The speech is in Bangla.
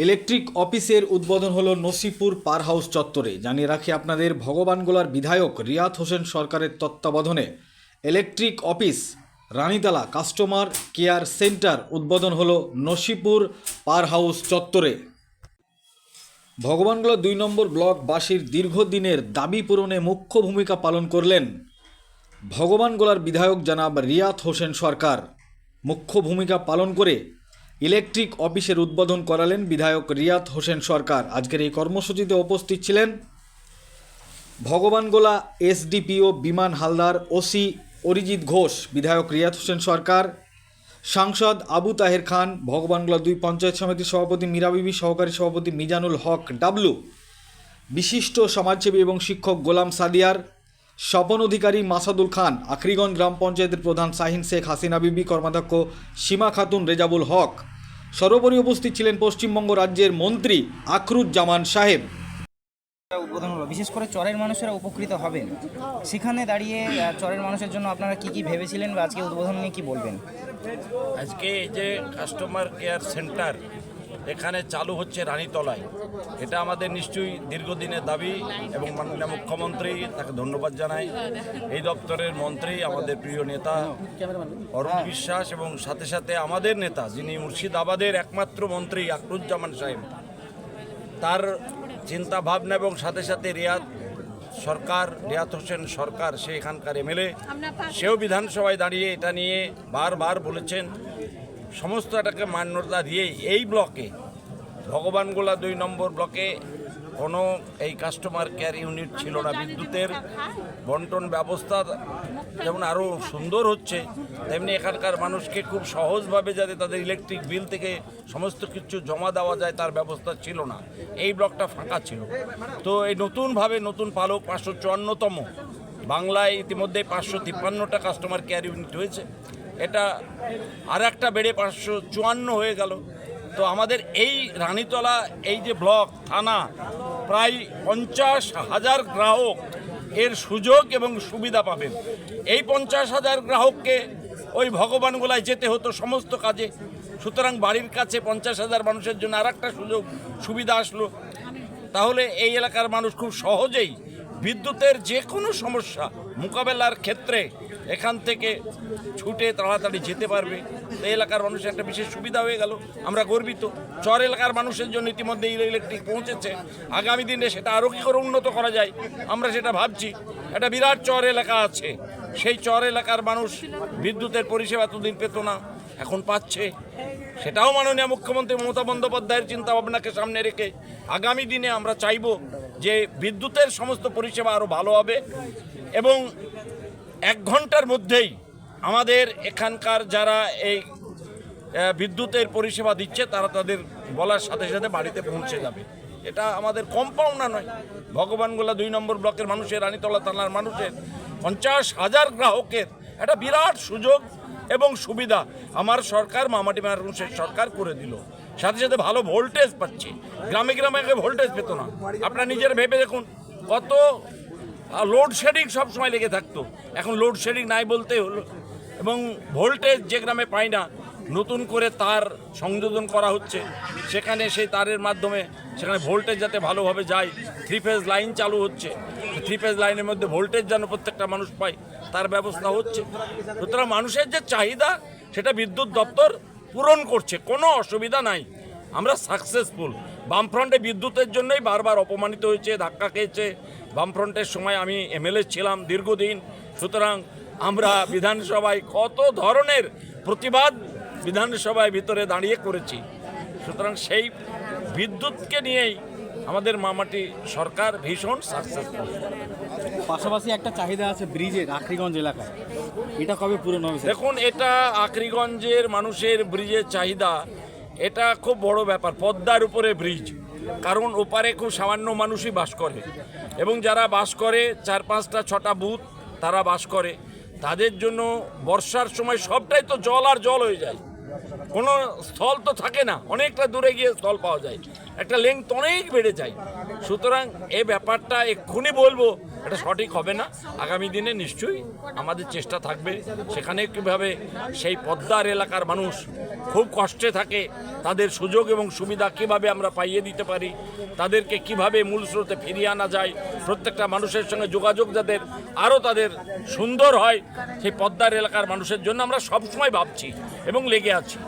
ইলেকট্রিক অফিসের উদ্বোধন হলো নসিপুর পার হাউস চত্বরে। জানিয়ে রাখি আপনাদের, ভগবানগোলার বিধায়ক রিয়াত হোসেন সরকারের তত্ত্বাবধানে electric office Ranitala customer care centre উদ্বোধন হলো নসিপুর পার হাউস চত্বরে। ভগবানগোলা ২ নম্বর ব্লকবাসীর দীর্ঘদিনের দাবি পূরণে মুখ্য ভূমিকা পালন করলেন ভগবানগোলার বিধায়ক জনাব রিয়াত হোসেন সরকার। মুখ্য ভূমিকা পালন করে ইলেকট্রিক অফিসের উদ্বোধন করালেন বিধায়ক রিয়াত হোসেন সরকার। আজকের এই কর্মসূচিতে উপস্থিত ছিলেন ভগবানগোলা এসডিপিও বিমান হালদার, ওসি অরিজিৎ ঘোষ, বিধায়ক রিয়াত হোসেন সরকার, সাংসদ আবু তাহের খান, ভগবানগোলা ২ পঞ্চায়েত সমিতির সভাপতি মীরা বিবি, সহকারী সভাপতি মিজানুল হক ডাবলু, বিশিষ্ট সমাজসেবী এবং শিক্ষক গোলাম সাদিয়ার, স্বপন অধিকারী মাসাদুল খান, আখরিগঞ্জ গ্রাম পঞ্চায়েতের প্রধান শাহিন শেখ, হাসিনা বিবি, কর্মাধ্যক্ষ সীমা খাতুন, রেজাবুল হক। সর্বোপরি উপস্থিত ছিলেন পশ্চিমবঙ্গ রাজ্যের মন্ত্রী আখরুজ্জামান সাহেব। উদ্বোধন হলো, বিশেষ করে চরের মানুষেরা উপকৃত হবেন, সেখানে দাঁড়িয়ে চরের মানুষের জন্য আপনারা কি ভেবেছিলেন বা আজকে উদ্বোধন নিয়ে কি বলবেন? আজকে এই যে কাস্টমার কেয়ার সেন্টার এখানে চালু হচ্ছে রানীতলায়, এটা আমাদের নিশ্চয়ই দীর্ঘদিনের দাবি এবং মাননীয় মুখ্যমন্ত্রী, তাকে ধন্যবাদ জানাই। এই দপ্তরের মন্ত্রী, আমাদের প্রিয় নেতা অরুণ বিশ্বাস, এবং সাথে সাথে আমাদের নেতা যিনি মুর্শিদাবাদের একমাত্র মন্ত্রী আখরুজ্জামান সাহেব, তার চিন্তা ভাবনা এবং সাথে সাথে রিয়াত হোসেন সরকার, সে এখানকার এমএলএ, সেও বিধানসভায় দাঁড়িয়ে এটা নিয়ে বারবার বলেছেন। সমস্ত এটাকে মান্যতা দিয়েই এই ব্লকে, ভগবানগোলা ২ নম্বর ব্লকে কোনো এই কাস্টমার কেয়ার ইউনিট ছিল না। বিদ্যুতের বন্টন ব্যবস্থা যেমন আরও সুন্দর হচ্ছে, তেমনি এখানকার মানুষকে খুব সহজভাবে যাতে তাদের ইলেকট্রিক বিল থেকে সমস্ত কিছু জমা দেওয়া যায় তার ব্যবস্থা ছিল না। এই ব্লকটা ফাঁকা ছিল। তো এই নতুনভাবে নতুন পালক ৫৫৪তম, বাংলায় ইতিমধ্যে ৫৫৩টা কাস্টমার কেয়ার ইউনিট হয়েছে, এটা আর একটা বেড়ে ৫৫৪ হয়ে গেল। তো আমাদের এই রানীতলা, এই যে ব্লক থানা, প্রায় ৫০,০০০ গ্রাহক এর সুযোগ এবং সুবিধা পাবেন। এই ৫০,০০০ গ্রাহককে ওই ভগবানগোলায় যেতে হতো সমস্ত কাজে, সুতরাং বাড়ির কাছে ৫০,০০০ মানুষের জন্য আর একটা সুযোগ সুবিধা আসলো। তাহলে এই এলাকার মানুষ খুব সহজেই বিদ্যুতের যে কোনো সমস্যা মোকাবেলার ক্ষেত্রে এখান থেকে ছুটে তাড়াতাড়ি যেতে পারবে। এই এলাকার মানুষের একটা বিশেষ সুবিধা হয়ে গেল, আমরা গর্বিত। চর এলাকার মানুষের জন্য ইতিমধ্যে ইলেকট্রিক পৌঁছেছে, আগামী দিনে সেটা আরও কী করে উন্নত করা যায় আমরা সেটা ভাবছি। একটা বিরাট চর এলাকা আছে, সেই চর এলাকার মানুষ বিদ্যুতের পরিষেবা এতদিন পেত না, এখন পাচ্ছে। সেটাও মাননীয় মুখ্যমন্ত্রী মমতা বন্দ্যোপাধ্যায়ের চিন্তা ভাবনাকে সামনে রেখে আগামী দিনে আমরা চাইব যে বিদ্যুতের সমস্ত পরিষেবা আরও ভালো হবে, এবং 1 ঘন্টার মধ্যেই আমাদের এখানকার যারা এই বিদ্যুতের পরিষেবা দিচ্ছে তারা তাদের বলার সাথে সাথে বাড়িতে পৌঁছে যাবে। এটা আমাদের কম পাওনা নয়। ভগবানগোলা ২ নম্বর ব্লকের মানুষের, রানীতলা থানার মানুষের ৫০,০০০ গ্রাহকের একটা বিরাট সুযোগ এবং সুবিধা আমার সরকার, মামাটি মানুষের সরকার করে দিল। সাথে সাথে ভালো ভোল্টেজ পাচ্ছে, গ্রামে গ্রামে আগে ভোল্টেজ পেত না। আপনারা নিজেরা ভেবে দেখুন, কত লোডশেডিং সবসময় লেগে থাকতো, এখন লোডশেডিং নাই বলতেই হলো। এবং ভোল্টেজ যে গ্রামে পায় না, নতুন করে তার সংযোজন করা হচ্ছে, সেখানে সেই তারের মাধ্যমে সেখানে ভোল্টেজ যাতে ভালোভাবে যায়, 3 ফেজ লাইন চালু হচ্ছে, 3 ফেজ লাইনের মধ্যে ভোল্টেজ যেন প্রত্যেকটা মানুষ পায় তার ব্যবস্থা হচ্ছে। সুতরাং মানুষের যে চাহিদা সেটা বিদ্যুৎ দপ্তর পূরণ করছে, কোনো অসুবিধা নাই, আমরা সাকসেসফুল। বামফ্রন্টে বিদ্যুতের জন্যই বারবার অপমানিত হয়েছে, ধাক্কা খেয়েছে। বামফ্রন্টের সময় আমি এমএলএ ছিলাম দীর্ঘদিন, সুতরাং আমরা বিধানসভায় কত ধরনের প্রতিবাদ বিধানসভায় ভিতরে দাঁড়িয়ে করেছি। সুতরাং সেই বিদ্যুৎকে নিয়েই আমাদের মামাটি সরকার ভীষণ সাকসেসফুল। পাশাপাশি একটা চাহিদা আছে ব্রিজের, আখরিগঞ্জ এলাকায়, এটা কবে পূরণ হবে? দেখুন, এটা আখরিগঞ্জের মানুষের ব্রিজের চাহিদা, এটা খুব বড় ব্যাপার। পদ্মার উপরে ব্রিজ, কারণ ওপারে খুব সামান্য মানুষই বাস করে, এবং যারা বাস করে 4, 5, 6টা বুথ তারা বাস করে, তাদের জন্য বর্ষার সময় সবটাই তো জল আর জল হয়ে যায়, কোনো স্থল তো থাকে না, অনেকটা দূরে গিয়ে স্থল পাওয়া যায়, একটা লেংথ অনেক বেড়ে যায়। সুতরাং এই ব্যাপারটা এক্ষুনি বলবো, এটা সঠিক হবে না। আগামী দিনে নিশ্চয়ই আমাদের চেষ্টা থাকবে সেখানে কীভাবে সেই পদ্মার এলাকার মানুষ খুব কষ্টে থাকে তাদের সুযোগ এবং সুবিধা কিভাবে আমরা পাইয়ে দিতে পারি, তাদেরকে কিভাবে মূল স্রোতে ফিরিয়ে আনা যায়, প্রত্যেকটা মানুষের সঙ্গে যোগাযোগ যাদের আরও তাদের সুন্দর হয়, সেই পদ্মার এলাকার মানুষের জন্য আমরা সবসময় ভাবছি এবং লেগে আছি।